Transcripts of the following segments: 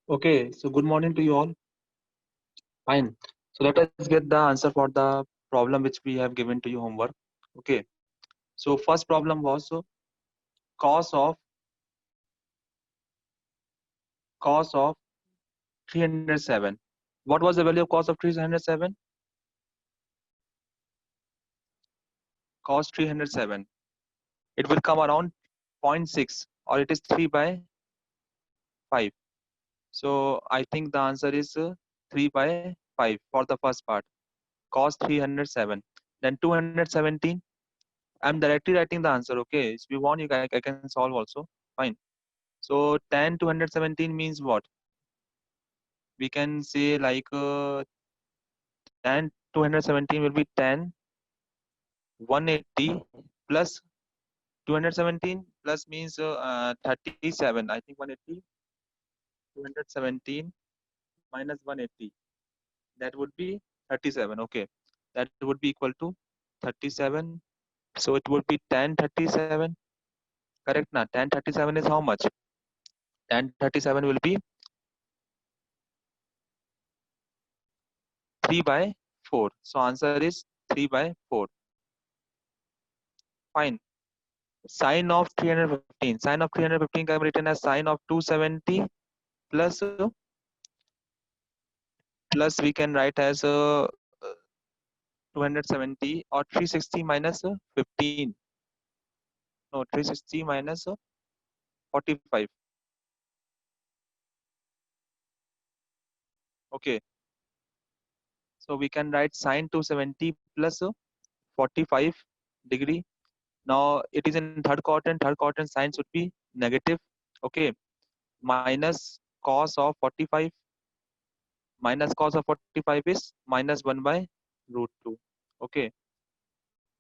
Okay, so good morning to you all. Fine. So let us get the answer for the problem which we have given to you homework. Okay. So first problem was cos of cos of 307. What was the value of cos of 307? Cos 307. It will come around zero point 0.6 or it is 3 by 5. So I think the answer is 3 by 5 for the first part. Cos 307. Then 217. I'm directly writing the answer. Okay. If you want, I can solve also. Fine. So tan 217 means what? We can say like tan 217 will be tan 180 plus 217 plus means 37. I think 180 217 minus 180. That would be 37. Okay. That would be equal to 37. So it would be tan 37. Correct na? Tan 37 is how much? Tan 37 will be 3 by 4. So answer is 3 by 4. Fine. Sine of 315. Sine of 315 can be written as sine of 270 plus plus we can write as 270 or 360 minus 15. No, 360 minus 45. Okay. So we can write sine 270 plus 45 degree. Now it is in third quadrant. Third quadrant sine should be negative. Okay. Minus cos of 45 minus cos of 45 is minus 1 by root 2. Okay.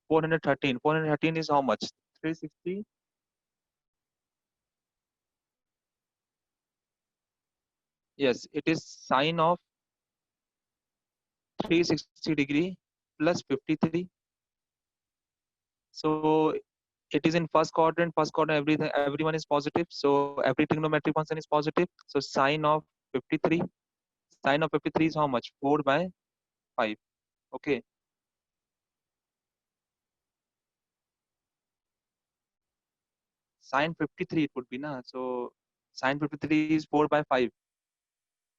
413. 413 is how much? 360. Yes, it is sine of 360 degree plus 53. So it is in first quadrant. First quadrant, everyone is positive. So every trigonometric function is positive. So sine of 53. Sine of 53 is how much? 4 by 5. Okay. Sine 53 it would be na. So sine 53 is 4 by 5.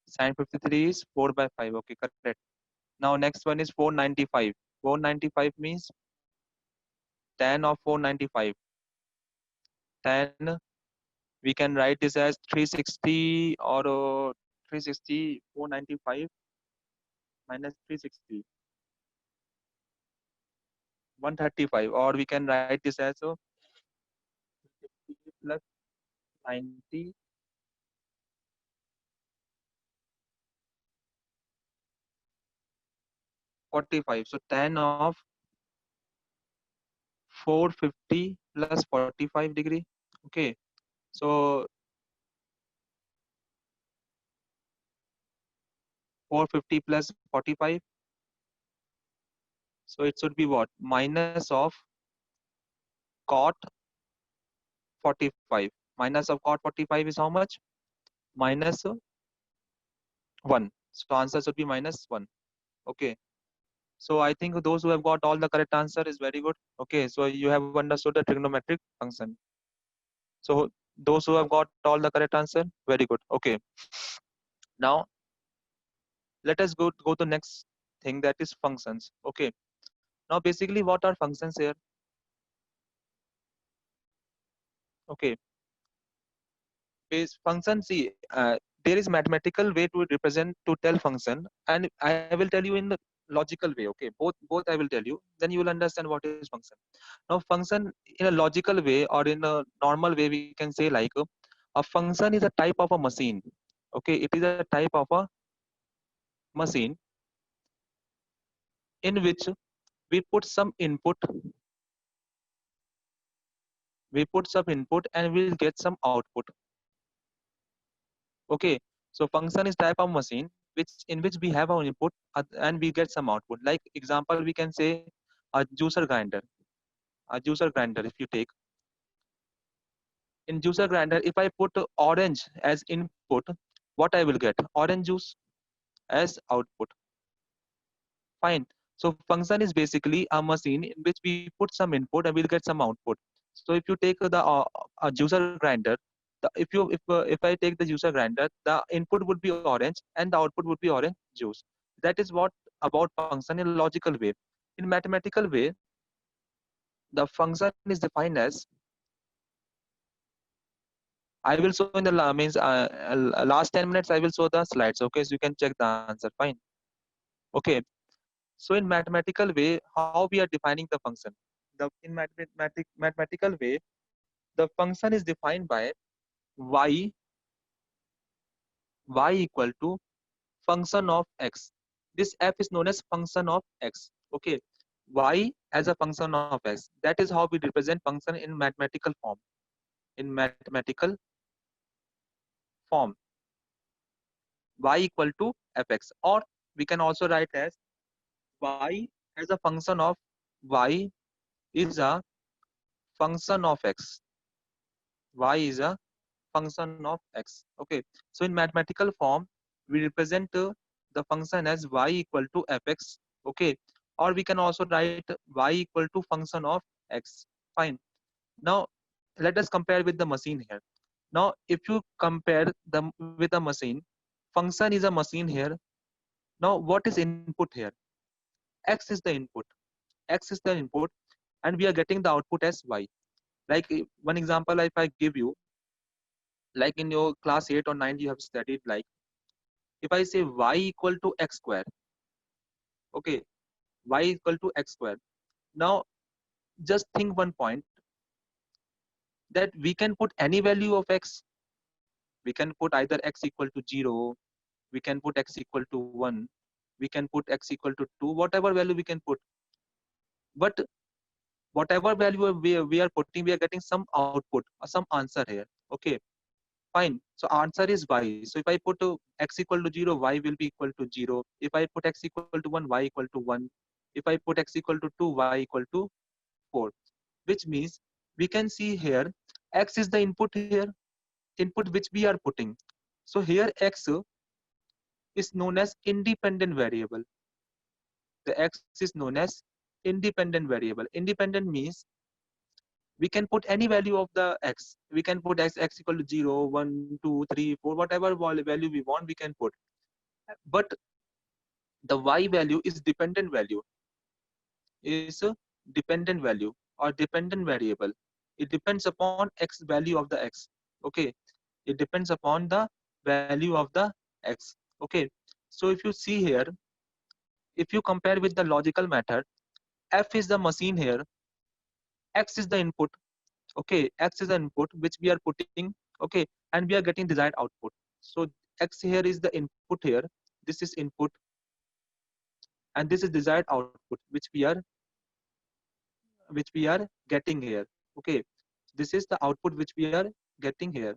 Sine 53 is 4 by 5. Okay, correct. Now next one is 495. 495 means tan of 495. Tan, we can write this as 360 or 360 495 minus 360 135, or we can write this as 50 plus 90 45. So tan of 450 plus 45 degree. Okay. So 450 plus 45. So it should be what? Minus of cot 45. Minus of cot 45 is how much? Minus 1. So answer should be minus 1. Okay. So I think those who have got all the correct answer is very good. Okay. So you have understood the trigonometric function. So those who have got all the correct answer, very good. Okay. Now let us go to next thing, that is functions. Okay. Now basically what are functions here? Okay. Base function, see, there is mathematical way to represent to tell function, and I will tell you in the logical way. Okay, both I will tell you, then you will understand what is function. Now function in a logical way or in a normal way, we can say like a function is a type of a machine. Okay, it is a type of a machine in which we put some input, and we'll get some output. Okay, so function is type of machine which in which we have our input and we get some output. Like example, we can say a juicer grinder. A juicer grinder, if you take in juicer grinder, if I put orange as input, what I will get? Orange juice as output. Fine. So function is basically a machine in which we put some input and we'll get some output. So if you take the a juicer grinder, if I take the juicer grinder, the input would be orange and the output would be orange juice. That is what about function in logical way. In mathematical way, the function is defined as, I will show in the last 10 minutes I will show the slides. Okay, so you can check the answer. Fine. Okay. So in mathematical way, how we are defining the function? In mathematical way, the function is defined by y equal to function of x. This f is known as function of x. Okay, y as a function of x. That is how we represent function in mathematical form. In mathematical form, y equal to fx, or we can also write as y as a function of y is a function of x. Y is a function of x. Okay, so in mathematical form we represent the function as y equal to fx. Okay, or we can also write y equal to function of x. Fine. Now let us compare with the machine here. Now if you compare them with a machine, function is a machine here. Now what is input here? X is the input. X is the input, and we are getting the output as y. Like one example, if I give you, like in your class 8 or 9 you have studied, like if I say y equal to x square, okay, y equal to x square. Now just think one point, that we can put any value of x. We can put either x equal to 0, we can put x equal to 1, we can put x equal to 2, whatever value we can put. But whatever value we are putting, we are getting some output or some answer here. Okay, fine. So answer is y. So if I put x equal to 0, y will be equal to 0. If I put x equal to 1, y equal to 1. If I put x equal to 2, y equal to 4. Which means we can see here, x is the input here, input which we are putting. So here x is known as independent variable. The x is known as independent variable. Independent means we can put any value of the x. We can put x equal to 0, 1, 2, 3, 4, whatever value we want, we can put. But the y value is dependent value, is a dependent value or dependent variable. It depends upon x value of the x. Okay, it depends upon the value of the x. Okay, so if you see here, if you compare with the logical method, f is the machine here, x is the input. Okay, x is the input which we are putting. Okay, and we are getting desired output. So x here is the input here, this is input, and this is desired output which we are getting here. Okay, this is the output which we are getting here.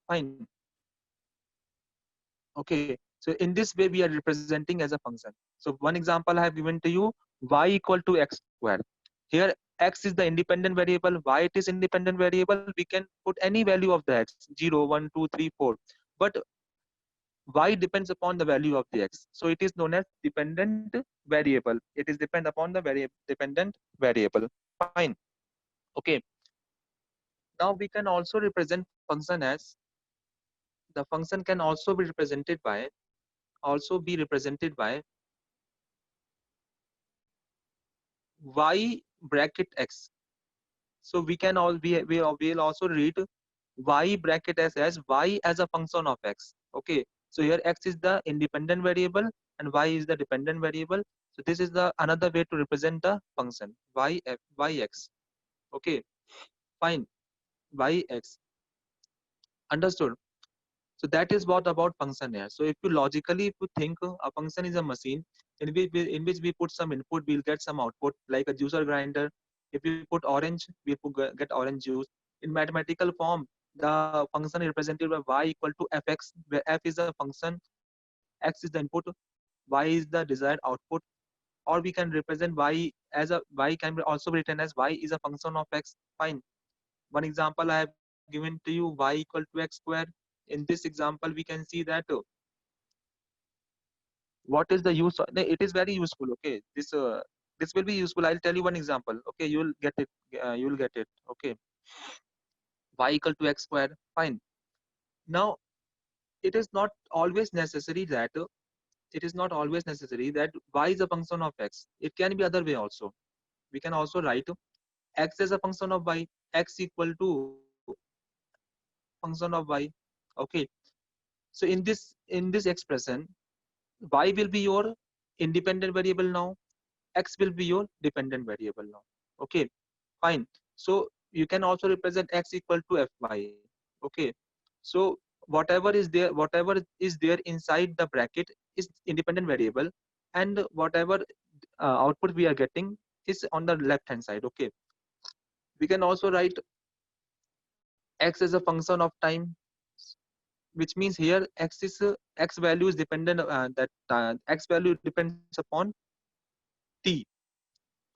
Fine. Okay, so in this way we are representing as a function. So one example I have given to you, y equal to x square. Here x is the independent variable, why it is independent variable, we can put any value of the x, 0, 1, 2, 3, 4, but y depends upon the value of the x, so it is known as dependent variable. It is depend upon the dependent variable. Fine. Okay, now we can also represent function as, the function can also be represented by y bracket x. So we can we will also read y bracket s as y as a function of x. Okay, so here x is the independent variable and y is the dependent variable. So this is the another way to represent the function yx. Okay, fine, yx. Understood? So that is what about function here. So if you logically, if you think a function is a machine in which we put some input, we'll get some output, like a juicer grinder. If we put orange, we get orange juice. In mathematical form, the function is represented by y equal to fx, where f is a function, x is the input, y is the desired output. Or we can represent y as a, y can be also written as y is a function of x. Fine. One example I have given to you, y equal to x square. in this example we can see that what is the use of, it is very useful. Okay, this will be useful. I'll tell you one example. Okay, you'll get it. You'll get it. Okay, y equal to x square. Fine. Now it is not always necessary that y is a function of x. It can be other way also. We can also write x as a function of y. X equal to function of y. Okay. So in this expression, y will be your independent variable now. X will be your dependent variable now. Okay, fine. So you can also represent x equal to fy. Okay, so whatever is there inside the bracket is independent variable, and whatever output we are getting is on the left hand side. Okay, we can also write x as a function of time, which means here x value is dependent, that x value depends upon t.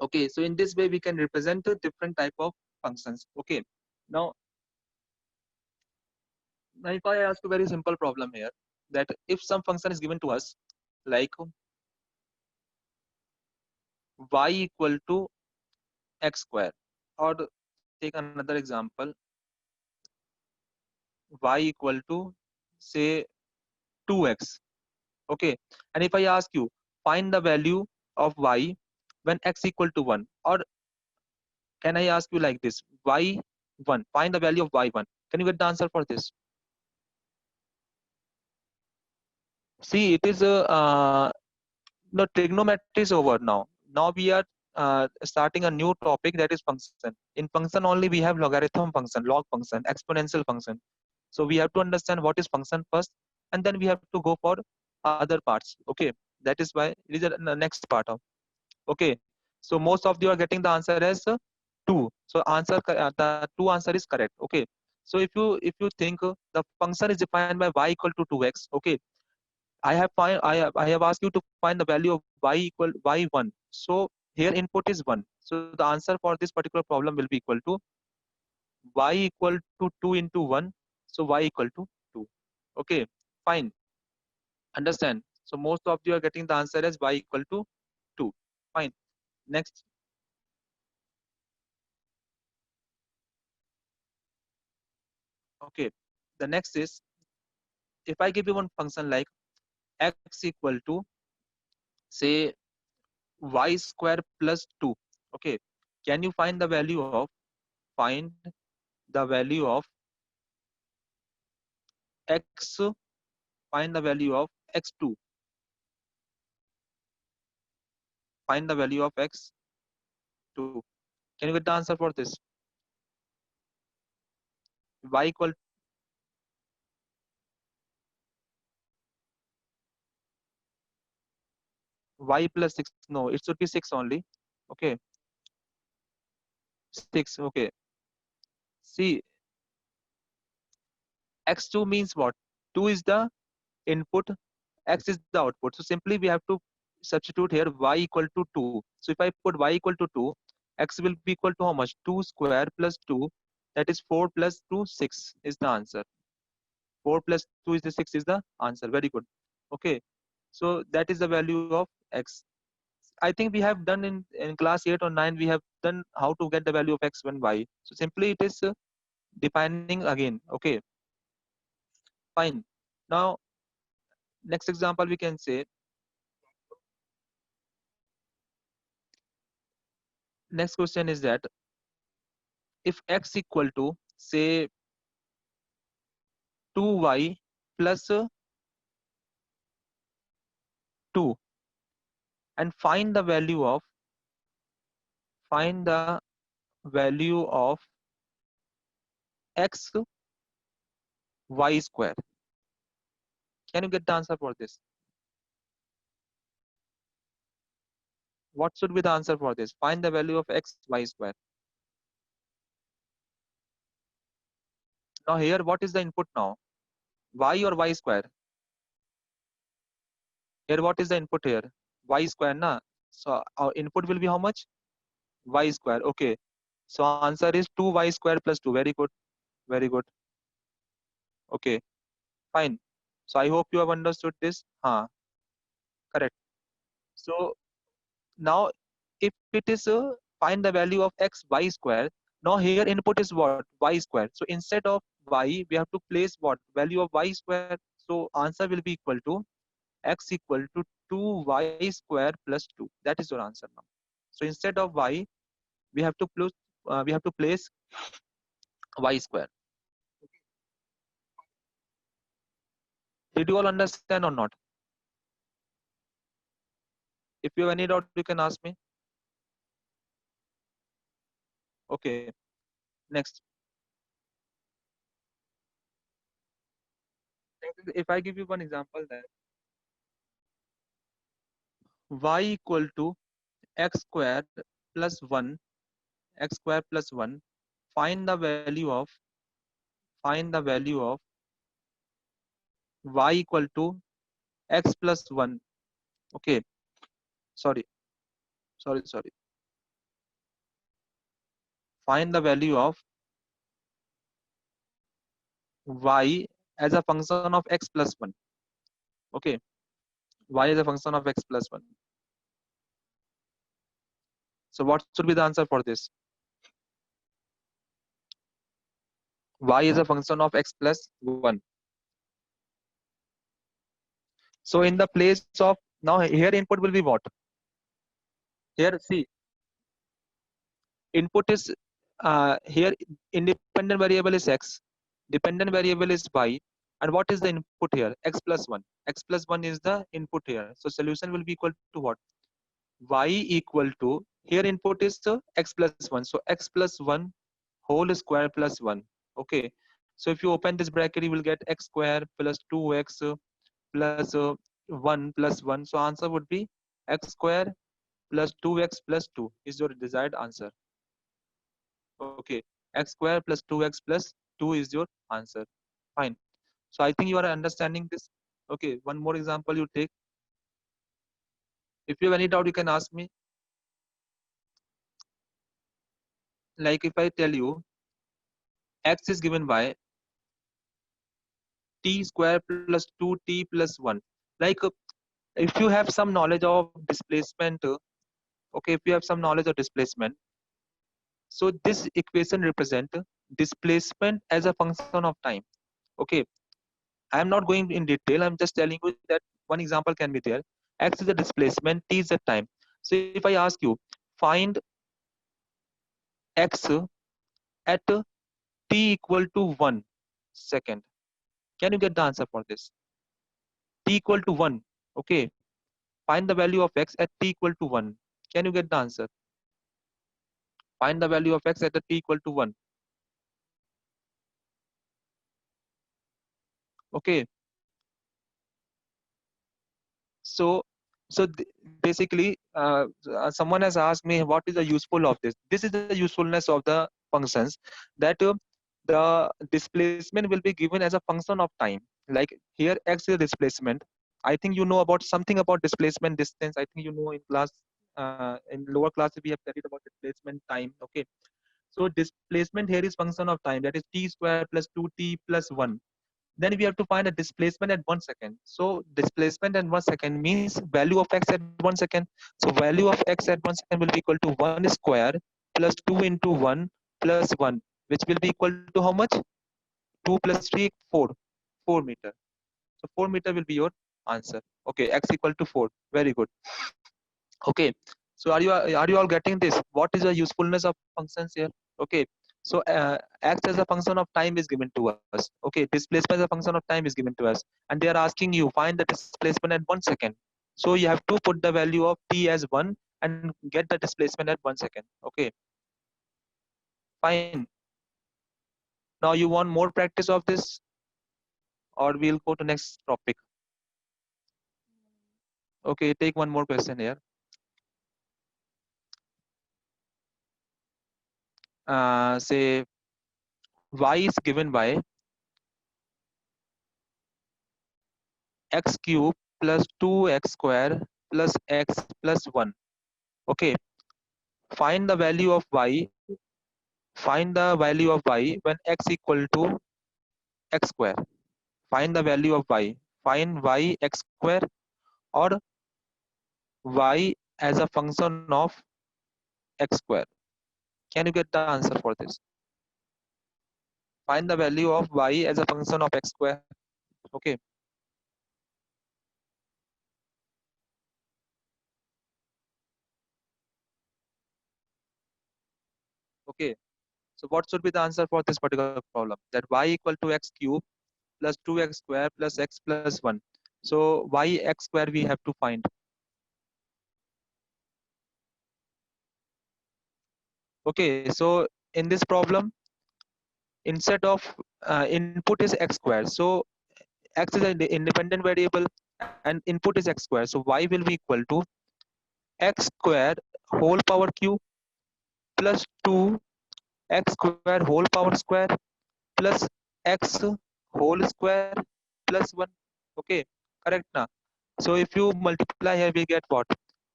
Okay, so in this way we can represent a different type of functions. Okay, now if I ask a very simple problem here, that if some function is given to us like y equal to x square, or take another example, y equal to say 2x. Okay, and if I ask you find the value of y when x equal to 1, or can I ask you like this, y1, find the value of y1, can you get the answer for this? See, it is a no, trigonometry is over now. Now we are starting a new topic, that is function. In function only we have logarithm function, log function, exponential function. So we have to understand what is function first, and then we have to go for other parts. Okay, that is why it is the next part of. Okay, so most of you are getting the answer as 2. So the 2 answer is correct. Okay, so if you think the function is defined by y equal to 2x. Okay, I have asked you to find the value of y equal y1. So here input is 1. So the answer for this particular problem will be equal to y equal to 2 into 1. So y equal to 2. Okay, fine. Understand? So most of you are getting the answer as y equal to 2. Fine. Next. Okay. The next is, if I give you one function like x equal to say y square plus 2. Okay. Can you find the value of x, find the value of x2, find the value of x2. Can you get the answer for this? Y equal y plus 6. No, it should be 6 only. Okay, 6. Okay, see, x2 means what? 2 is the input, x is the output. So simply we have to substitute here y equal to 2. So if I put y equal to 2, x will be equal to how much? 2 square plus 2, that is 4 plus 2, 6 is the answer. 4 plus 2 is the 6 is the answer. Very good. Okay, so that is the value of x. I think we have done in class 8 or 9, we have done how to get the value of x and y. So simply it is defining again. Okay, fine. Now, next example we can say, next question is that if x equal to say 2y plus 2, and find the value of x y square. Can you get the answer for this? What should be the answer for this? Find the value of x y square. Now here, what is the input now? Y or y square? Here, what is the input here? Y square, na? So our input will be how much? Y square. Okay. So answer is 2y square plus 2. Very good. Very good. Okay. Fine. So I hope you have understood this. Correct. So now if it is find the value of x y square, now here input is what? Y square. So instead of y, we have to place what? Value of y square. So answer will be equal to x equal to 2y square plus 2. That is your answer now. So instead of y, we have to place y square. Did you all understand or not? If you have any doubt, you can ask me. Okay. Next. If I give you one example, then y equal to x square plus 1, x square plus 1. Find the value of y equal to x plus 1. Okay. Sorry. Sorry. Find the value of y as a function of x plus 1. Okay. Y is a function of x plus 1. So what should be the answer for this? Y is a function of x plus 1. So in the place of, now here input will be what? Here see, input is here independent variable is x, dependent variable is y, and what is the input here? X plus 1. X plus 1 is the input here. So solution will be equal to what? Y equal to, here input is x plus 1. So x plus 1 whole square plus 1. Okay. So if you open this bracket, you will get x square plus 2x plus 1 plus 1. So answer would be x square plus 2x plus 2 is your desired answer. Okay, x square plus 2x plus 2 is your answer. Fine. So I think you are understanding this. Okay, one more example you take. If you have any doubt, you can ask me. Like if I tell you x is given by t square plus 2t plus 1. Like if you have some knowledge of displacement, okay, if you have some knowledge of displacement, so this equation represent displacement as a function of time. Okay, I am not going in detail. I'm just telling you that one example can be there. X is the displacement, t is the time. So if I ask you, find x at t equal to 1 second, can you get the answer for this? T equal to 1. Okay. Find the value of x at t equal to 1. Can you get the answer? Find the value of x at the t equal to 1. Okay. So basically someone has asked me what is the useful of this. This is the usefulness of the functions, that the displacement will be given as a function of time. Like here x is displacement. I think you know about something about displacement distance. I think you know in class, in lower class we have studied about displacement time. Okay, so displacement here is function of time, that is t square plus 2t plus 1. Then we have to find a displacement at 1 second. So displacement at 1 second means value of x at 1 second. So value of x at 1 second will be equal to 1 square plus 2 into 1 plus 1, which will be equal to how much? 2 plus 3, 4. 4 meter. So 4 meter will be your answer. Okay, x equal to 4. Very good. Okay, so are you all getting this? What is the usefulness of functions here? Okay, so x as a function of time is given to us. Okay, displacement as a function of time is given to us, and they are asking you find the displacement at 1 second. So you have to put the value of t as 1 and get the displacement at 1 second. Okay, fine. Now you want more practice of this, or we'll go to next topic. Okay, take one more question here. Say y is given by x cube plus 2x square plus x plus 1. Okay, find the value of y. Find the value of y when x equal to x square. Find the value of y. Find y x square or y as a function of x square. Can you get the answer for this? Find the value of y as a function of x square. Okay. Okay. So what should be the answer for this particular problem? That y equal to x cube plus 2x square plus x plus 1. So y x square we have to find. Okay. So in this problem, instead of input is x square. So x is an independent variable and input is x square. So y will be equal to x square whole power q plus 2 x square whole power square plus x whole square plus 1. Okay, correct now. So if you multiply here, we get what?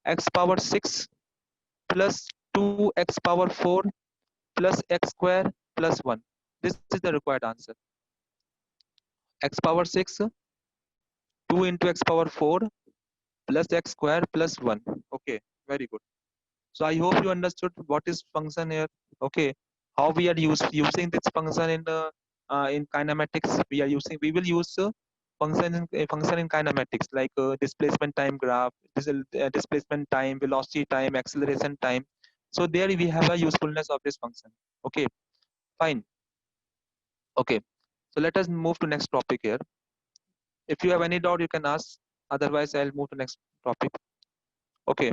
X power 6 plus 2x power 4 plus x square plus 1. This is the required answer. X power 6, 2 into x power 4 plus x square plus 1. Okay, very good. So I hope you understood what is function here. Okay, how we are using this function in kinematics. We will use function in kinematics like displacement time graph, displacement time, velocity time, acceleration time. So there we have a usefulness of this function. Okay, fine. Okay, so let us move to next topic here. If you have any doubt, you can ask. Otherwise, I'll move to next topic. Okay,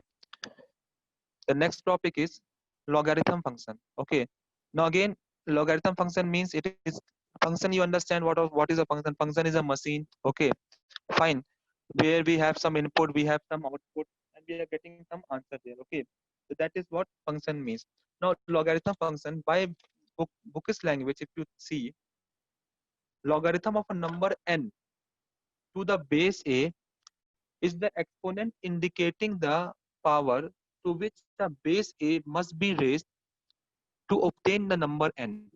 the next topic is logarithm function. Okay, now again, logarithm function means it is function. You understand what is a function? Function is a machine. Okay, fine, where we have some input, we have some output, and we are getting some answer there. Okay, so that is what function means. Now logarithm function by bookish language, if you see, logarithm of a number n to the base a is the exponent indicating the power to which the base a must be raised to obtain the number n.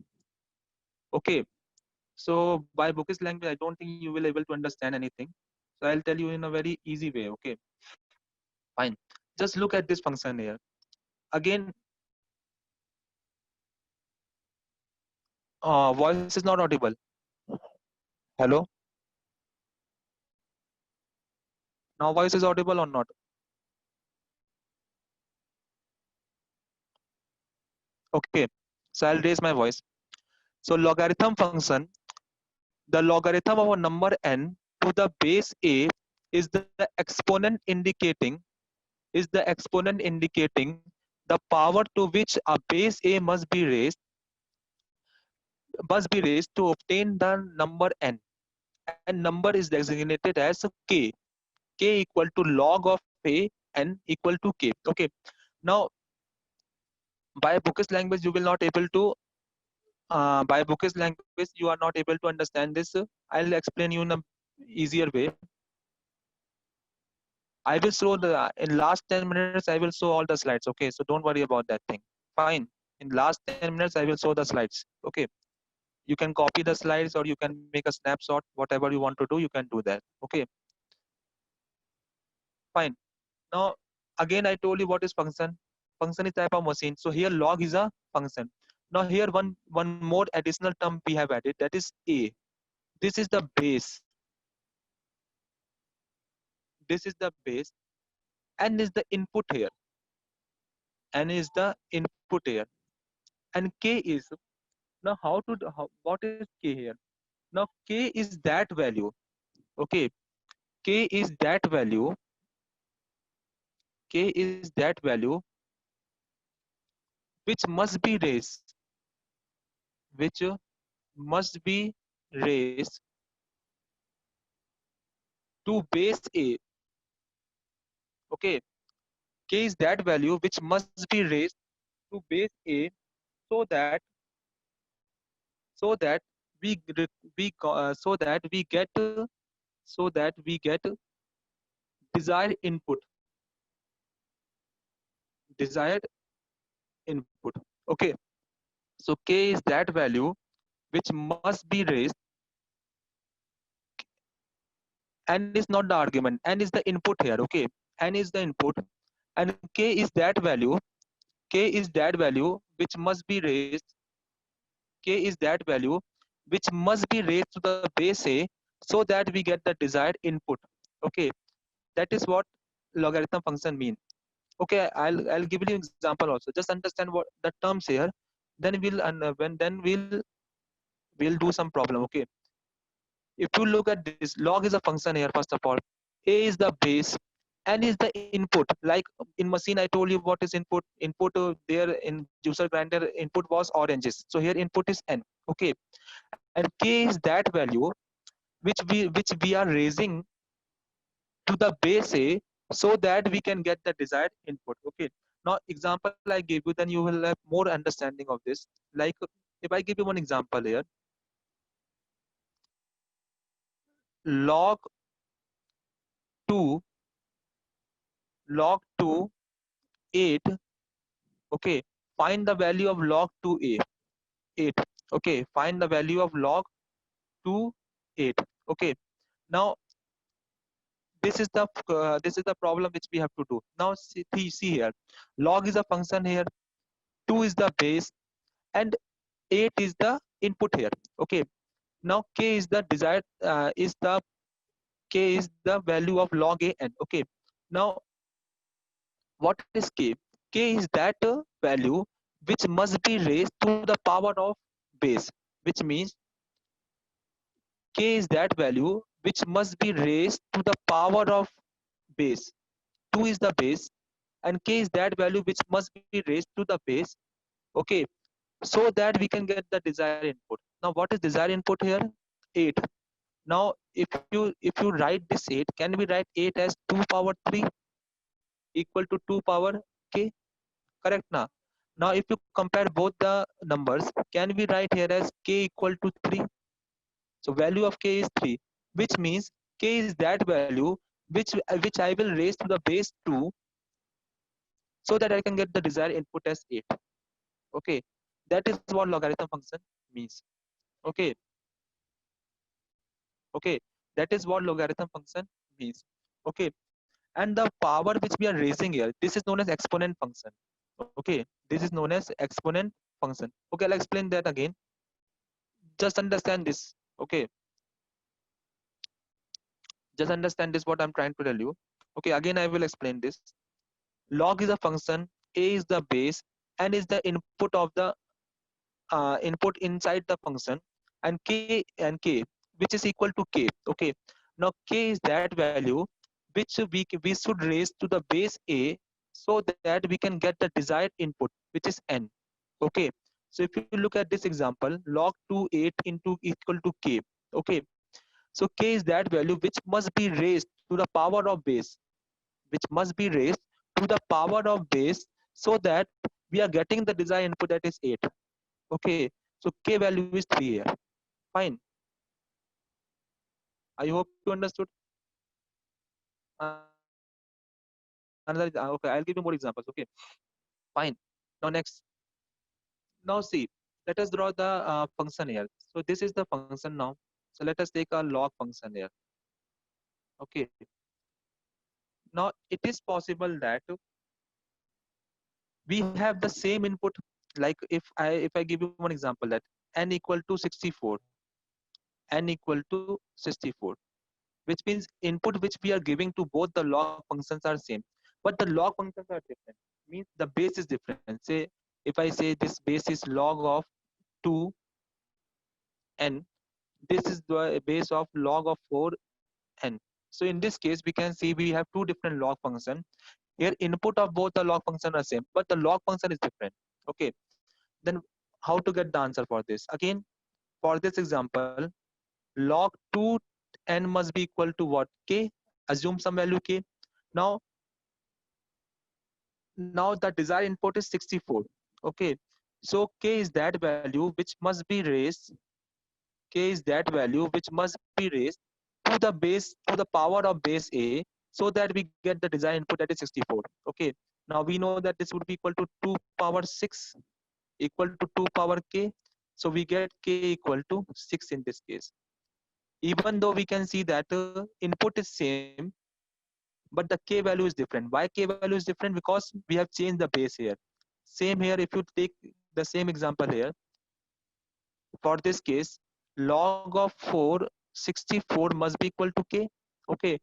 Okay, so by bookish language, I don't think you will able to understand anything. So I'll tell you in a very easy way. Okay, fine. Just look at this function here. Again, voice is not audible. Hello, now voice is audible or not? Okay, so I'll raise my voice. So logarithm function, the logarithm of a number n to the base a is the exponent indicating the power to which a base a must be raised to obtain the number n, and number is designated as k equal to log of a n equal to k. Okay, now by bookish language you will not able to by bookish language you are not able to understand this. I'll explain you in a easier way. I will show the in last 10 minutes I will show all the slides. Okay, so don't worry about that thing. Fine, in last 10 minutes I will show the slides. Okay, you can copy the slides or you can make a snapshot, whatever you want to do, you can do that. Okay, fine. Now again I told you what is function. Function is type of machine. So here log is a function. Now here one more additional term we have added, that is a. This is the base. This is the base. N is the input here. N is the input here. And k is, now what is k here? Now k is that value. Okay, k is that value. K is that value which must be raised, which must be raised to base a. Okay, k is that value which must be raised to base a, so that so that we get desired input. Desired input. Okay, so k is that value which must be raised n is not the argument, n is the input here. Okay, n is the input, and k is that value. K is that value which must be raised. K is that value which must be raised to the base a, so that we get the desired input. Okay, that is what logarithm function mean. Okay, I'll give you example also. Just understand what the terms here. Then we'll do some problem. Okay, if you look at this, log is a function here. First of all, a is the base, n is the input. Like in machine, I told you what is input. Input there in juicer grinder, input was oranges. So here input is n. Okay, and k is that value which we are raising to the base a, so that we can get the desired input. Okay, now example I gave you, then you will have more understanding of this. Like if I give you one example here, log 2 log 2 8. Okay, find the value of log 2a 8. Okay, find the value of log 2 8. Okay, now this is the problem which we have to do. Now see here, log is a function here, 2 is the base, and 8 is the input here. Okay, now k is the desired is the k is the value of log a n. Okay, now what is k? K is that value which must be raised to the power of base, which means k is that value which must be raised to the power of base. 2 is the base, and k is that value which must be raised to the base. Okay, so that we can get the desired input. Now what is desired input here? 8. Now if you write this 8, can we write 8 as 2 power 3 equal to 2 power k? Correct now. Now if you compare both the numbers, can we write here as k equal to 3? So value of k is 3, which means k is that value which I will raise to the base 2, so that I can get the desired input as 8. Okay, that is what logarithm function means. Okay, okay, that is what logarithm function means. Okay, and the power which we are raising here, this is known as exponent function. Okay, this is known as exponent function. Okay, I'll explain that again. Just understand this. Okay, just understand this what I'm trying to tell you. Okay, again I will explain this. Log is a function, a is the base, and is the input of the input inside the function, and k which is equal to k. Okay, now k is that value which we should raise to the base a, so that we can get the desired input, which is n. Okay, so if you look at this example, log 2 8 into equal to k. Okay, so k is that value which must be raised to the power of base, which must be raised to the power of base, so that we are getting the desired input, that is 8. Okay, so k value is 3 here. Fine. I hope you understood. Another okay, I'll give you more examples. Okay, fine. Now next, now see, let us draw the function here. So this is the function now. So let us take a log function here. Okay, now it is possible that we have the same input. Like if I give you one example, that n equal to 64, n equal to 64, which means input which we are giving to both the log functions are same, but the log functions are different. Means the base is different. Say if I say this base is log of 2n, this is the base of log of 4n. So in this case, we can see we have two different log function. Here input of both the log function are same, but the log function is different. Okay, then how to get the answer for this? Again, for this example, log 2n must be equal to what? K. Assume some value k. Now the desired input is 64. Okay, so k is that value which must be raised. K is that value which must be raised to the base, to the power of base a, so that we get the desired input, that is 64. Okay, now we know that this would be equal to 2 power 6 equal to 2 power k. So we get k equal to 6 in this case. even though we can see that input is same, but the k value is different. Why k value is different? Because we have changed the base here. Same here, if you take the same example here, for this case, log of 464 must be equal to k. Okay,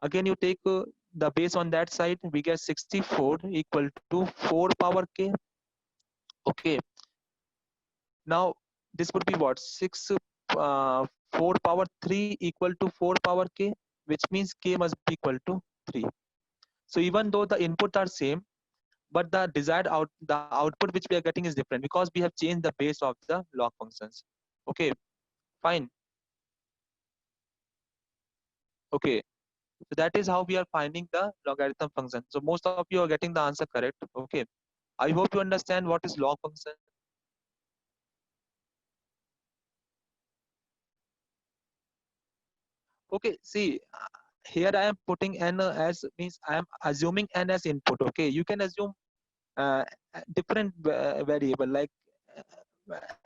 again you take the base on that side, we get 64 equal to 4 power k. Okay, now this would be what, 6 4 power 3 equal to 4 power k, which means k must be equal to 3. So even though the input are same, but the desired the output which we are getting is different because we have changed the base of the log functions. Okay, fine. Okay, so that is how we are finding the logarithm function. So most of you are getting the answer correct. Okay, I hope you understand what is log function. Okay, see, here I am putting n as, means I am assuming n as input. Okay, you can assume different variable like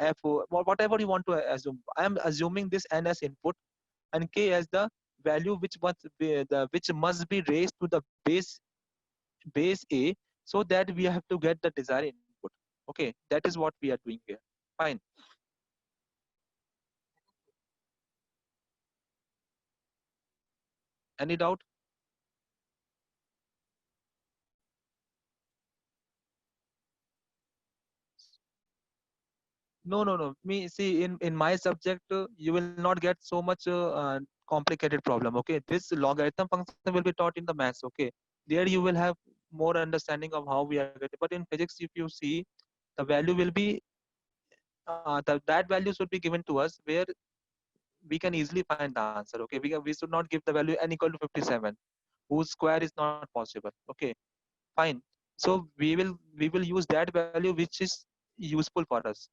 f, whatever you want to assume. I am assuming this n as input and k as the value which must be raised to the base a, so that we have to get the desired input. Okay, that is what we are doing here. Fine. Any doubt? No, no, no. Me, see, in my subject, you will not get so much complicated problem. Okay, this logarithm function will be taught in the maths. Okay, there you will have more understanding of how we are getting. But in physics, if you see, the value will be that values would be given to us where we can easily find the answer. Okay, we should not give the value n equal to 57, whose square is not possible. Okay, fine. So we will use that value which is useful for us.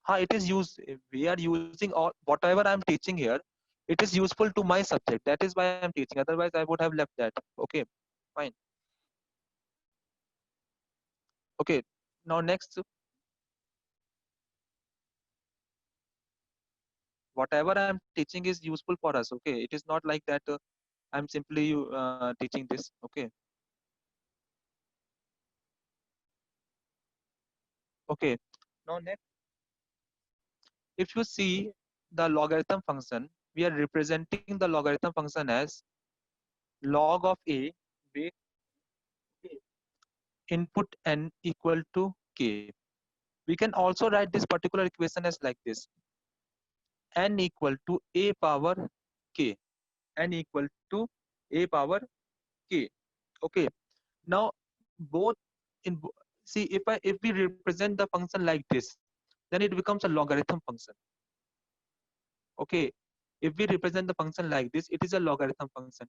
It is used. We are using all whatever I'm teaching here. It is useful to my subject. That is why I'm teaching. Otherwise, I would have left that. Okay, fine. Okay. Now next, whatever I'm teaching is useful for us. Okay, it is not like that. I'm simply teaching this. Okay. Okay. Now next, if you see the logarithm function, we are representing the logarithm function as log of a with input n equal to k. We can also write this particular equation as like this: n equal to a power k. N equal to a power k. Okay. Now both in see, if we represent the function like this, then it becomes a logarithm function. Okay. If we represent the function like this, it is a logarithm function.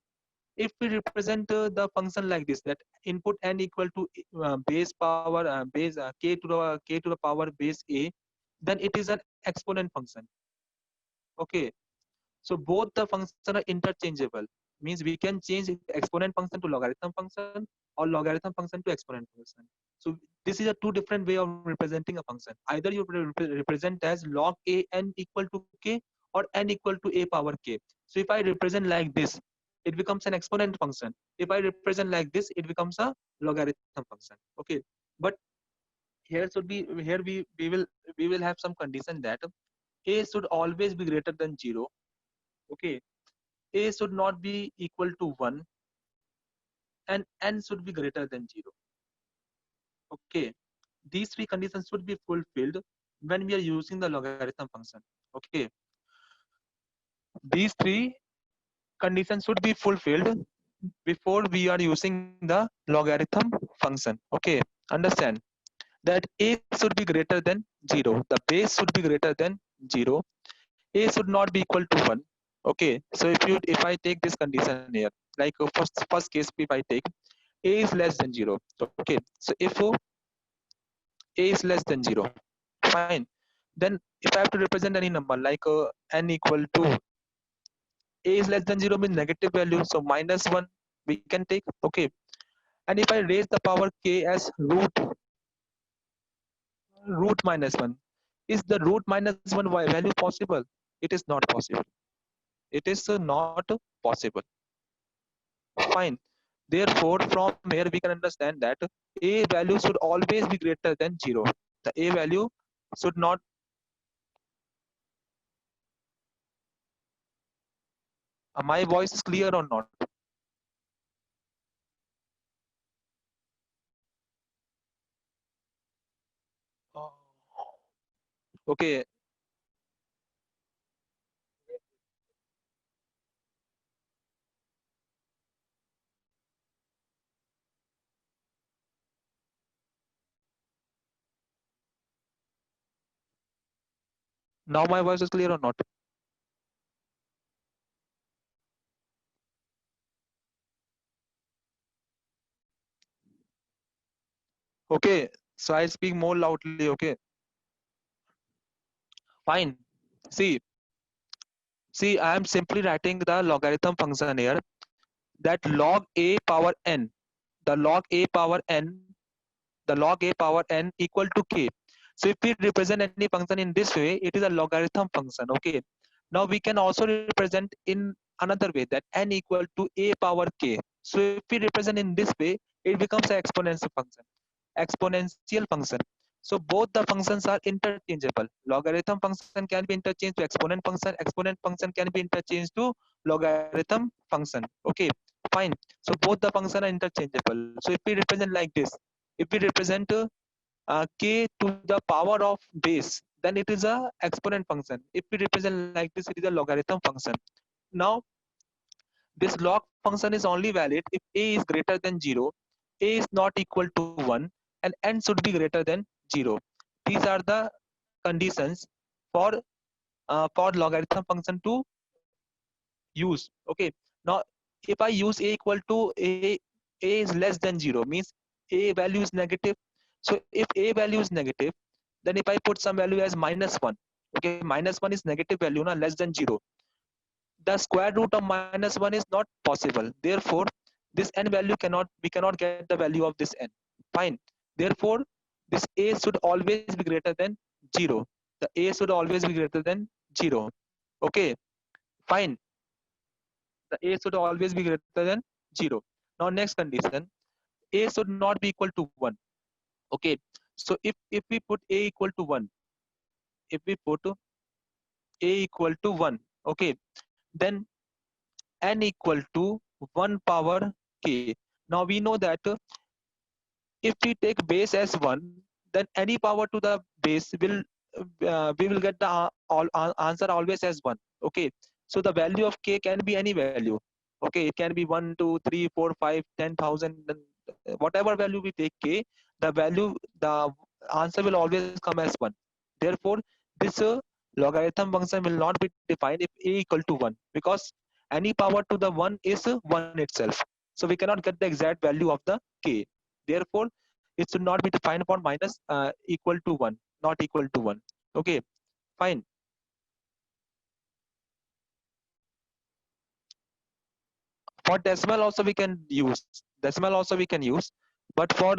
If we represent the function like this, that input n equal to base power base k to the power base a, then it is an exponent function. Okay, so both the functions are interchangeable. Means we can change exponent function to logarithm function or logarithm function to exponent function. So this is a two different way of representing a function. Either you represent as log a n equal to k or n equal to a power k. So if I represent like this, it becomes an exponent function. If I represent like this, it becomes a logarithm function. Okay, but here should be here we will have some condition that a should always be greater than 0. Okay, a should not be equal to 1 and n should be greater than 0. Okay, these three conditions should be fulfilled when we are using the logarithm function. Okay, these three conditions should be fulfilled before we are using the logarithm function. Okay, understand that a should be greater than 0. The base should be greater than 0. A should not be equal to 1. Okay, so if I take this condition here, like first case, if I take a is less than 0. Okay, so if a is less than 0, fine, then if I have to represent any number like n equal to a is less than 0 means negative value, so minus 1 we can take. Okay, and if I raise the power k as root minus 1, is the root minus 1 value possible? It is not possible. It is not possible. Fine. Therefore, from here we can understand that a value should always be greater than 0. The a value should not. My voice is clear or not? Oh. Okay. Now my voice is clear or not? Okay. So I speak more loudly. Okay. Fine. See, see, I am simply writing the logarithm function here. That log a power n, the log a power n, the log a power n equal to k. So if we represent any function in this way, it is a logarithm function. Okay. Now we can also represent in another way, that n equal to a power k. So if we represent in this way, it becomes an exponential function. Exponential function. So both the functions are interchangeable. Logarithm function can be interchanged to exponent function. Exponent function can be interchanged to logarithm function. Okay, fine. So both the functions are interchangeable. So if we represent like this, if we represent k to the power of base, then it is a exponent function. If we represent like this, it is a logarithm function. Now this log function is only valid if a is greater than 0, a is not equal to 1, and n should be greater than 0. These are the conditions for logarithm function to use. Okay. Now, if I use a equal to a is less than 0, means a value is negative. So if a value is negative, then if I put some value as -1, okay, -1 is negative value, na, less than 0. The square root of -1 is not possible. Therefore, this n value we cannot get the value of this n. Fine. Therefore, this a should always be greater than 0. The a should always be greater than 0. Okay, fine. The a should always be greater than 0. Now, next condition, a should not be equal to 1. Okay, so if we put a equal to 1, if we put a equal to 1, okay, then n equal to 1 power k. Now we know that if we take base as 1, then any power to the base will we will get the answer always as 1. Okay, so the value of k can be any value. Okay, it can be 1, 2, 3, 4, 5, 10,000, whatever value we take k, the answer will always come as 1. Therefore, this logarithm function will not be defined if a equal to 1, because any power to the 1 is 1 itself. So we cannot get the exact value of the k. Therefore, it should not be defined for minus equal to 1, not equal to 1. Okay, fine. For decimal also we can use. Decimal also we can use, but for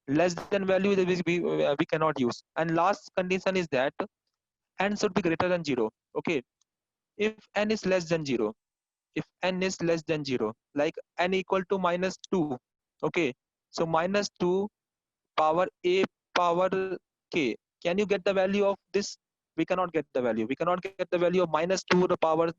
less than value we cannot use. And last condition is that n should be greater than 0. Okay, if n is less than 0, if n is less than 0, like n equal to -2. Okay, so -2 power a power k. Can you get the value of this? We cannot get the value. We cannot get the value of -2 to the power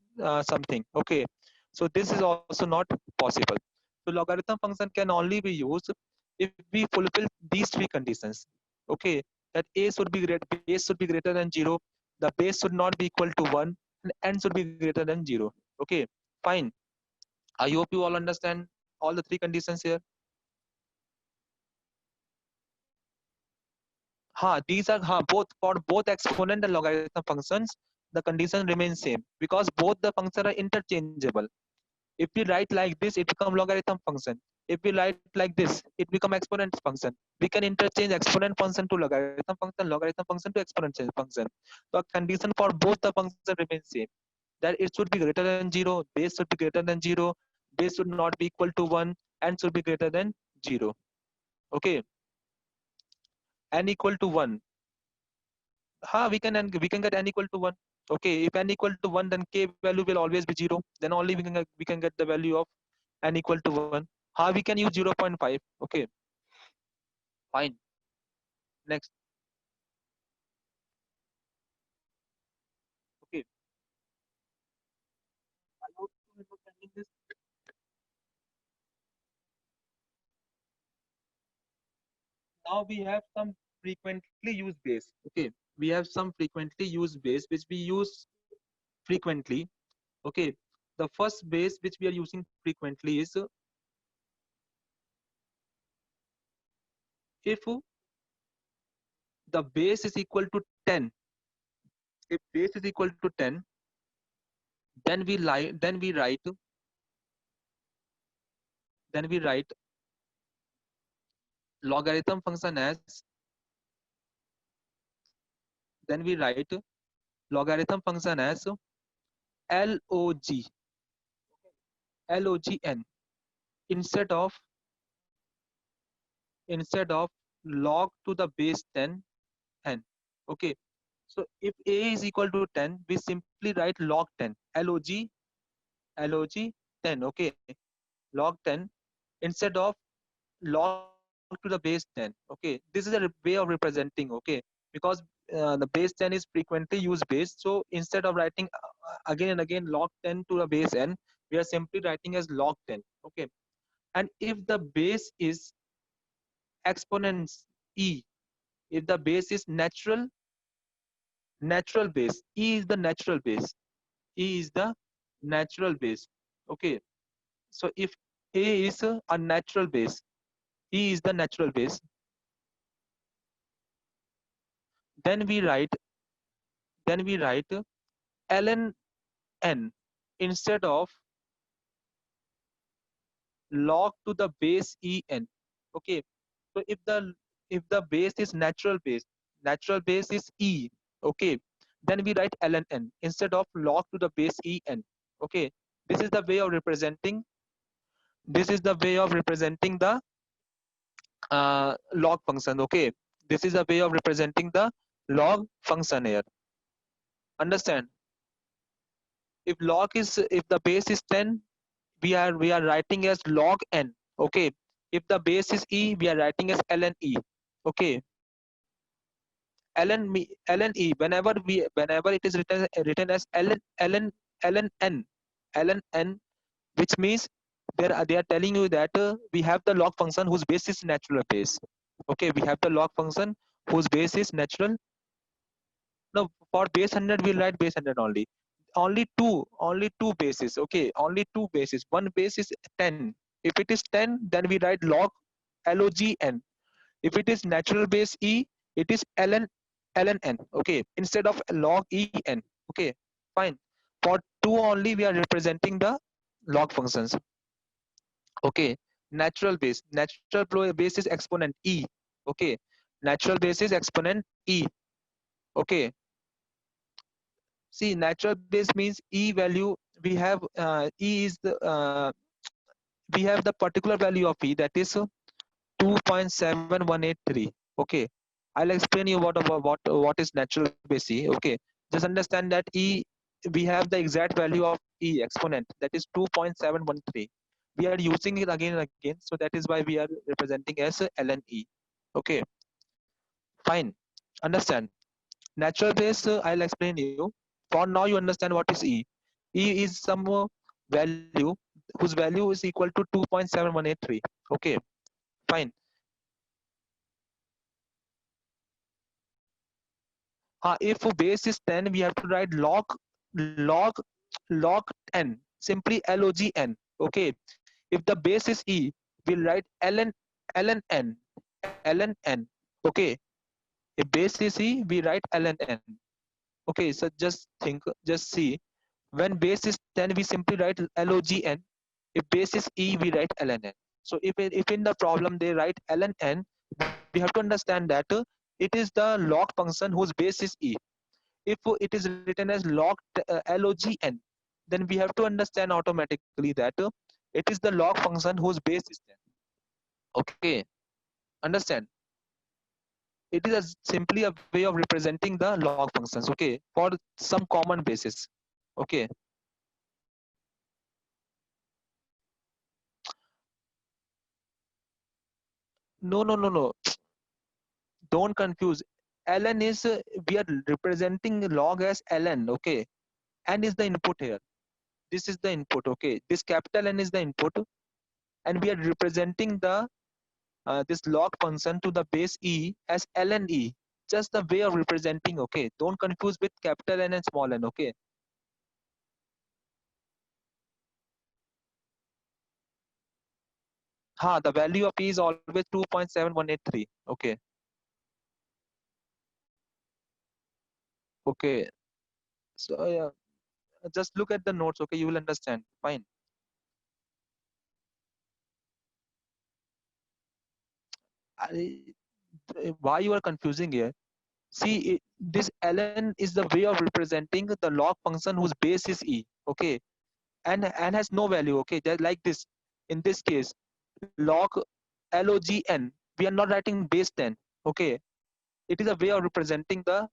something. Okay, so this is also not possible. So logarithm function can only be used if we fulfill these three conditions. Okay, that a should be base should be greater than 0, the base should not be equal to 1, and n should be greater than 0. Okay, fine. I hope you all understand all the three conditions here. These are both for both exponent and logarithm functions. The condition remains same because both the functions are interchangeable. If we write like this, it become logarithm function. If we write like this, it become exponent function. We can interchange exponent function to logarithm function to exponential function. The condition for both the functions remains same. That it should be greater than 0, base should be greater than 0, base should not be equal to 1, and should be greater than 0. Okay, n equal to 1. We can get n equal to 1. Okay, if n equal to 1, then k value will always be 0. Then only we can get the value of n equal to 1. How we can use 0.5? Okay, fine. Next. Okay. I hope you understanding this. Now we have some frequently used base. Okay, we have some frequently used base which we use frequently. Okay, the first base which we are using frequently is if the base is equal to 10. If base is equal to 10, then we write logarithm function as then we write logarithm function as log logn instead of log to the base 10 n. Okay, so if a is equal to 10, we simply write log 10 log 10. Okay, log 10 instead of log to the base 10. Okay, this is a way of representing. Okay, because the base 10 is frequently used base, so instead of writing again and again log 10 to the base n, we are simply writing as log 10. Okay, and if the base is exponents e, if the base is natural base, e is the natural base, e is the natural base. Okay, so if a is a natural base, e is the natural base, then we write ln n instead of log to the base en. Okay, so if the base is natural base is e. Okay, then we write ln n instead of log to the base en. Okay, this is the way of representing the log function. Okay, this is a way of representing the log function here. Understand? If the base is 10, we are writing as log n. Okay, if the base is e, we are writing as ln e. Okay, ln e, whenever it is written as ln n, ln n, which means they are telling you that we have the log function whose base is natural base. Okay, we have the log function whose base is natural. No, for base 100 we'll write base 100 only. Only two bases. Okay, only two bases. One base is 10. If it is 10, then we write logn. If it is natural base e, it is ln n. Okay, instead of log en. Okay, fine. For two only we are representing the log functions. Okay, natural base is exponent e. Okay, natural base is exponent e. Okay, see, natural base means e value. We have e is the we have the particular value of e, that is 2.7183. Okay, I'll explain you what is natural base e. Okay, just understand that e, we have the exact value of e exponent, that is 2.713. We are using it again and again, so that is why we are representing as ln e. Okay, fine. Understand? Natural base, I'll explain you. For now you understand what is e. E is some value whose value is equal to 2.7183. Okay, fine. If base is 10, we have to write log log n, simply logn. Okay, if the base is e, we'll write ln n ln n. Okay, if base is e, we write ln n. Okay, so just see, when base is 10, we simply write logn. If base is e, we write ln n. So if in the problem they write ln n, we have to understand that it is the log function whose base is e. If it is written as logn, then we have to understand automatically that it is the log function whose base is 10. Okay, understand? it is simply a way of representing the log functions, okay, for some common basis, okay. No, don't confuse. Ln is we are representing log as ln, okay. N is the input here. This is the input, okay. This capital N is the input, and we are representing the this log function to the base e as ln e. Just the way of representing, okay. Don't confuse with capital N and small n, okay. Ha, the value of e is always 2.7183, okay. Okay, so just look at the notes, okay. You will understand. Fine. I, why you are confusing here? See, this ln is the way of representing the log function whose base is e, okay, and has no value, okay. Just like this, in this case, log logn, we are not writing base 10, okay. It is a way of representing the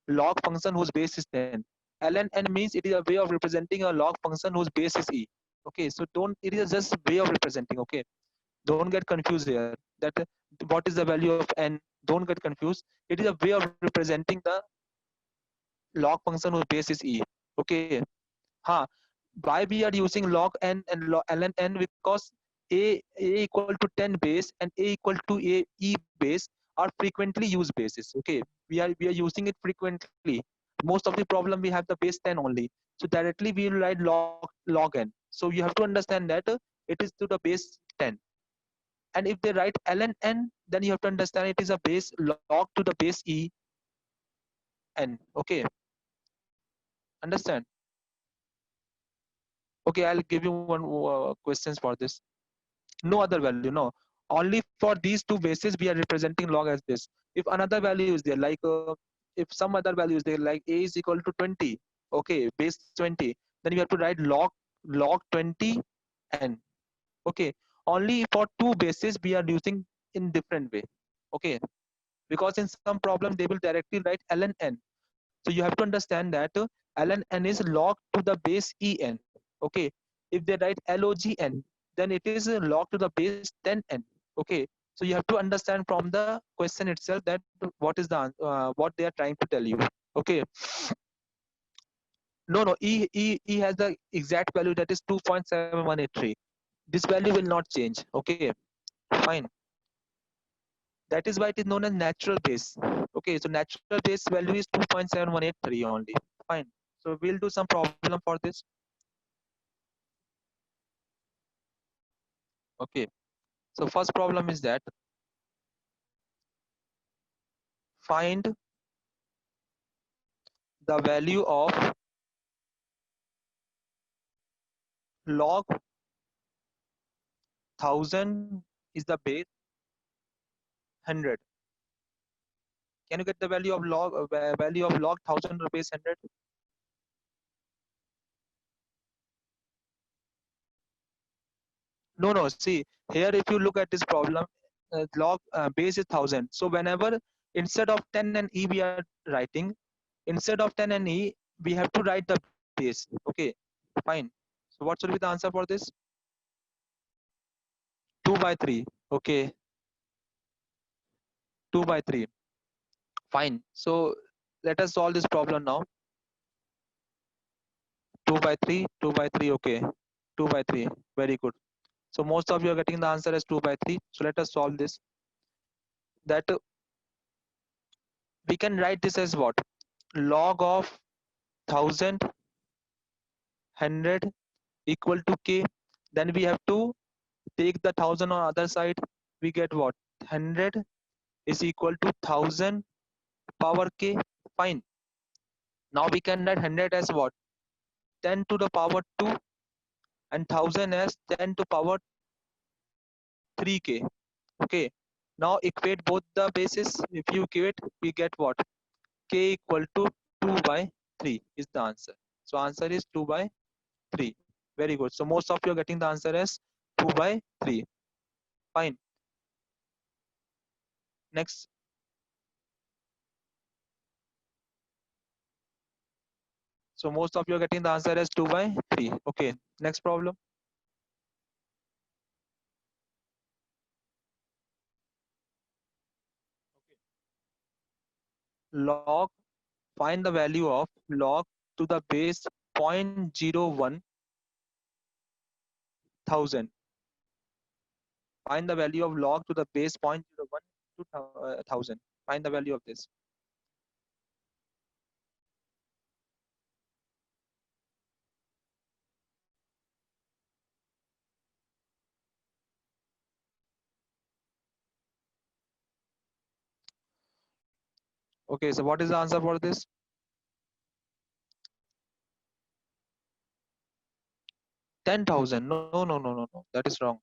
log function whose base is 10. Ln n means it is a way of representing a log function whose base is e, okay. So don't, it is just a way of representing, okay. Don't get confused here that what is the value of n. Don't get confused. It is a way of representing the log function whose base is e, okay. Huh. Why we are using log n and ln n? Because a equal to 10 base and a equal to a e base are frequently used bases, okay. We are using it frequently. Most of the problem we have the base 10 only, so directly we will write log n. So you have to understand that it is to the base 10. And if they write ln n, then you have to understand it is a base log to the base e n, okay. Understand? Okay, I'll give you one questions for this. No other value, no. Only for these two bases we are representing log as this. If another value is there, like if some other value is there, like a is equal to 20, okay, base 20, then you have to write log 20 n, okay. Only for two bases we are using in different way, okay. Because in some problem they will directly write ln n. So you have to understand that ln n is log to the base en, okay. If they write logn, then it is log to the base 10n, okay. So you have to understand from the question itself that what is the what they are trying to tell you, okay. No, e has the exact value, that is 2.7183. This value will not change, okay. Fine. That is why it is known as natural base, okay. So natural base value is 2.7183 only. Fine. So we'll do some problem for this, okay. So first problem is that find the value of log 1000 is the base 100. Can you get the value of log 1000 or base 100? No, no. See here, if you look at this problem, log base is 1000. So whenever instead of 10 and e we are writing, instead of 10 and e we have to write the base, okay. Fine. So what should be the answer for this? 2 by 3, okay. 2 by 3. Fine. So let us solve this problem now. 2 by 3, 2 by 3, okay. 2 by 3, very good. So most of you are getting the answer as 2 by 3. So let us solve this. That we can write this as what? Log of 1000, 100 equal to k. Then we have to take the 1000 on other side. We get what? 100 is equal to 1000 power k. Fine. Now we can write 100 as what? 10 to the power 2 and 1000 as 10 to power 3k. Okay. Now equate both the bases. If you equate, we get what? K equal to 2 by 3 is the answer. So answer is 2 by 3. Very good. So most of you are getting the answer as 2 by 3. Fine. Next. So most of you are getting the answer as 2 by 3. Okay, next problem. Log, find the value of log to the base 0.01 thousand. Find the value of log to the base 0.01 to thousand. Find the value of this. Okay, so what is the answer for this? 10,000. No, no, no, no, no. That is wrong.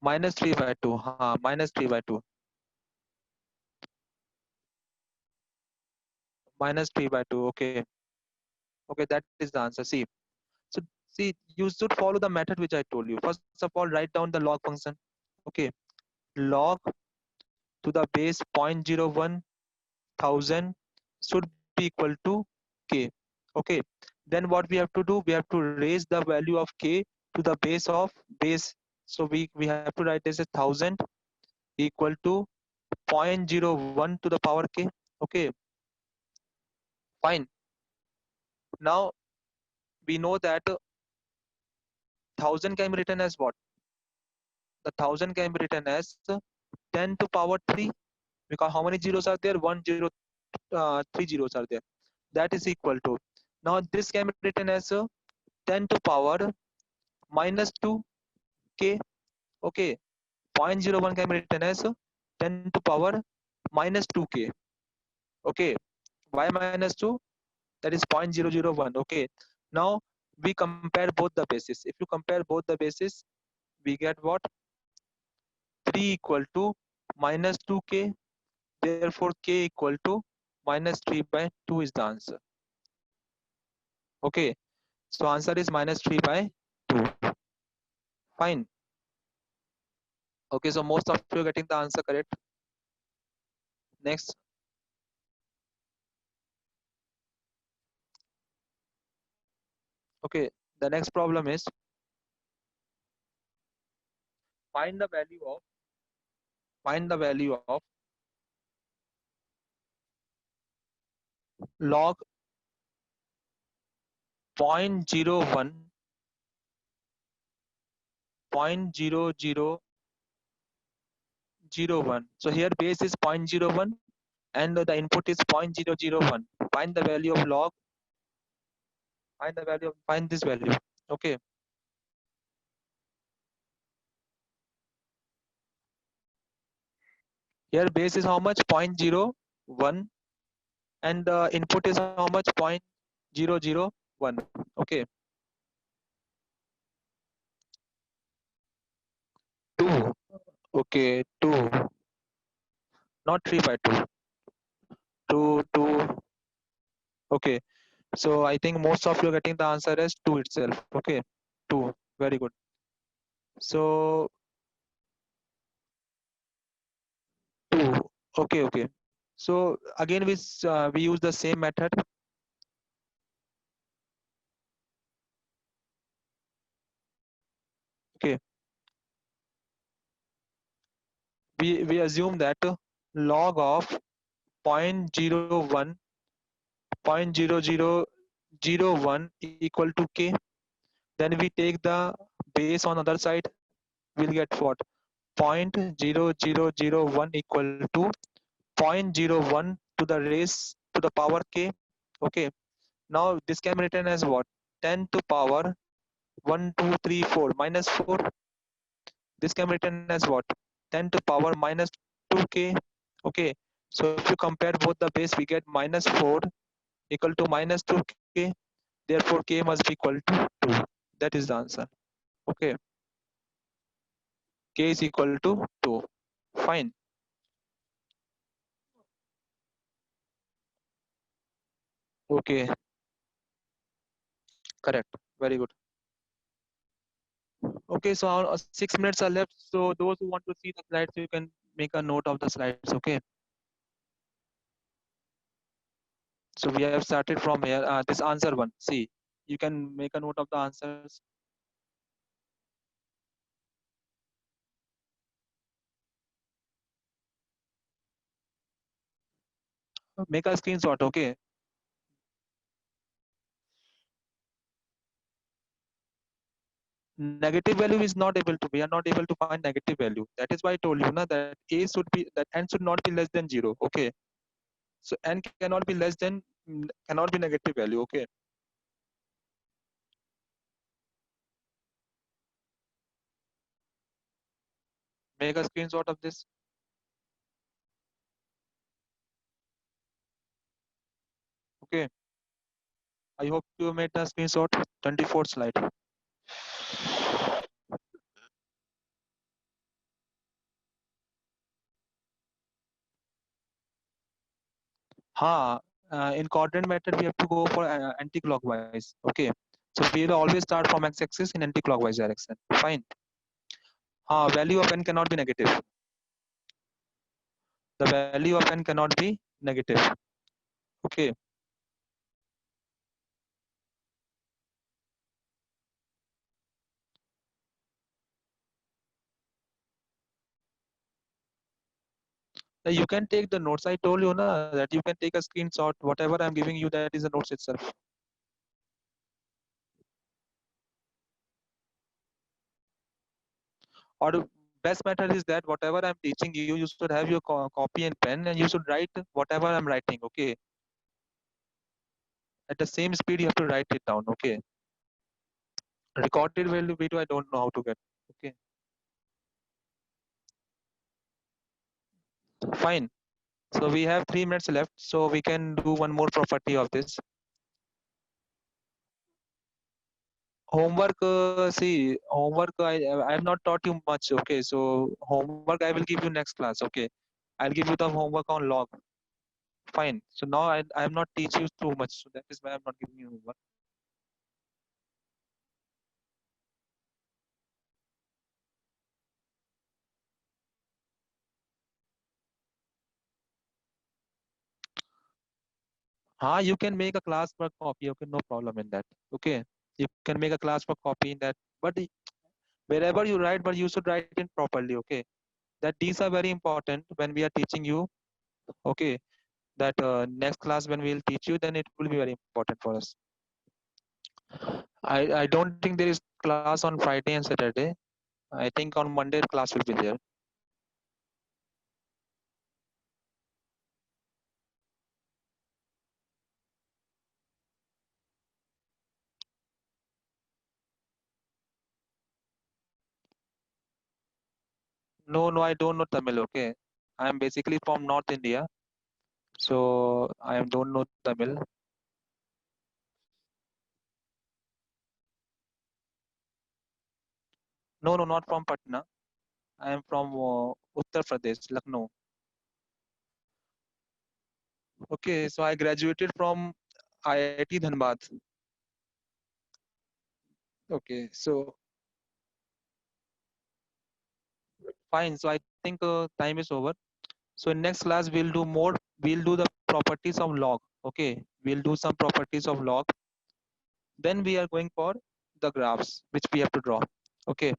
Minus 3 by 2. Minus 3 by 2. Minus 3 by 2. Okay. Okay, that is the answer. See. So see, you should follow the method which I told you. First of all, write down the log function. Okay. Log to the base 0.01 thousand should be equal to k. Okay. Then what we have to do? We have to raise the value of k to the base of base. So we have to write this as 1000 equal to 0.01 to the power k. Okay, fine. Now we know that 1000 can be written as what? The 1000 can be written as 10 to power 3, because how many zeros are there? 3 zeros are there. That is equal to. Now this can be written as 10 to power minus 2k. Okay, 0.01 can be written as 10 to power minus 2k. Okay, why minus 2? That is 0.001. Okay, now we compare both the bases. If you compare both the bases, we get what? 3 equal to minus 2k. Therefore, k equal to minus 3 by 2 is the answer. Okay, so answer is minus 3 by 2. Fine. Okay, so most of you are getting the answer correct. Next. Okay, the next problem is find the value of log 0.01 0.0001. So here base is 0.01 and the input is 0.001. Find the value of log. Find this value. Okay. Here base is how much? 0.01 and the input is how much? 0.001. Okay. 2. Okay, 2. Not 3 by 2. 2, 2. Okay. So I think most of you are getting the answer as 2 itself. Okay. 2. Very good. So 2. Okay, okay. So again we use the same method. Okay. We assume that log of 0.01 0.0001 equal to k. Then we take the base on other side. We'll get what? 0.0001 equal to 0.01 to the raise to the power k. Okay. Now this can be written as what? 10 to power 1, 2, 3, 4 minus 4. This can be written as what? 10 to power minus 2k. Okay. So if you compare both the base, we get minus 4 equal to minus 2k. Therefore, k must be equal to 2. That is the answer. Okay. K is equal to 2. Fine. Okay. Correct. Very good. Okay. So 6 minutes are left. So those who want to see the slides, you can make a note of the slides. Okay. So we have started from here. This answer one. See, you can make a note of the answers. Make a screenshot. Okay. Negative value is not able to. We are not able to find negative value. That is why I told you na, that a should be that n should not be less than zero. Okay. So n cannot be less than cannot be negative value. Okay. Make a screenshot of this. Okay. I hope you made the screenshot. 24th slide. Ha. In coordinate method, we have to go for anti-clockwise. Okay. So we will always start from x-axis in anti-clockwise direction. Fine. Value of n cannot be negative. The value of n cannot be negative. Okay. You can take the notes. I told you na, that you can take a screenshot. Whatever I'm giving you, that is the notes itself. Or the best method is that whatever I'm teaching you, you should have your copy and pen, and you should write whatever I'm writing. Okay. At the same speed, you have to write it down. Okay. Recorded value video, I don't know how to get. Okay. Fine. So we have 3 minutes left. So we can do one more property of this. Homework, see, homework, I have not taught you much. Okay. So homework, I will give you next class. Okay. I'll give you the homework on log. Fine. So now I am not teach you too much. So that is why I'm not giving you homework. You can make a class per copy. Okay, no problem in that. Okay, you can make a class per copy in that. But wherever you write, but you should write it properly. Okay, that these are very important when we are teaching you. Okay, that next class when we'll teach you, then it will be very important for us. I don't think there is class on Friday and Saturday. I think on Monday class will be there. No, no, I don't know Tamil. Okay, I am basically from North India, so I don't know Tamil. No, no, not from Patna. I am from Uttar Pradesh, Lucknow. Okay, so I graduated from IIT Dhanbad. Okay, so fine. So I think time is over. So in next class we'll do more. We'll do the properties of log. Okay, we'll do some properties of log. Then we are going for the graphs which we have to draw. Okay,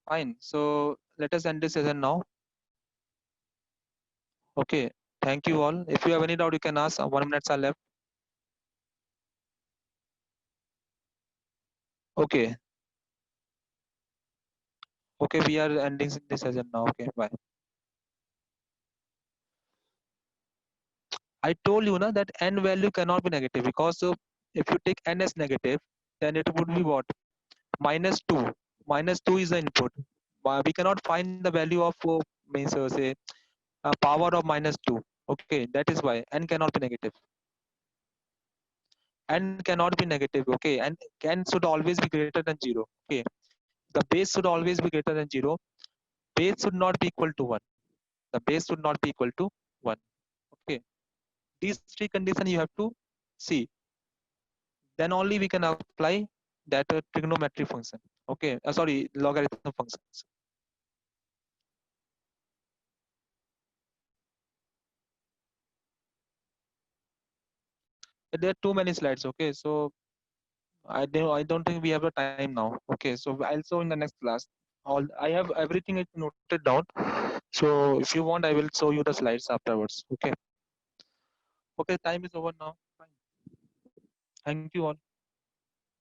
fine. So let us end this session now. Okay, thank you all. If you have any doubt, you can ask. 1 minute are left. Okay, okay. We are ending this session now. Okay, bye. I told you na, that n value cannot be negative because if you take n as negative, then it would be what? Minus 2. Minus 2 is the input. We cannot find the value of means say power of minus 2. Okay, that is why n cannot be negative. N cannot be negative. Okay, and n should always be greater than 0. Okay, the base should always be greater than 0. Base should not be equal to 1. The base should not be equal to 1. Okay, these three conditions you have to see, then only we can apply that trigonometry function. Okay, sorry, logarithm functions. There are too many slides. Okay, so I don't think we have the time now. Okay, so I'll show in the next class. All I have everything is noted down. So if you want, I will show you the slides afterwards. Okay. Okay, time is over now. Fine. Thank you all.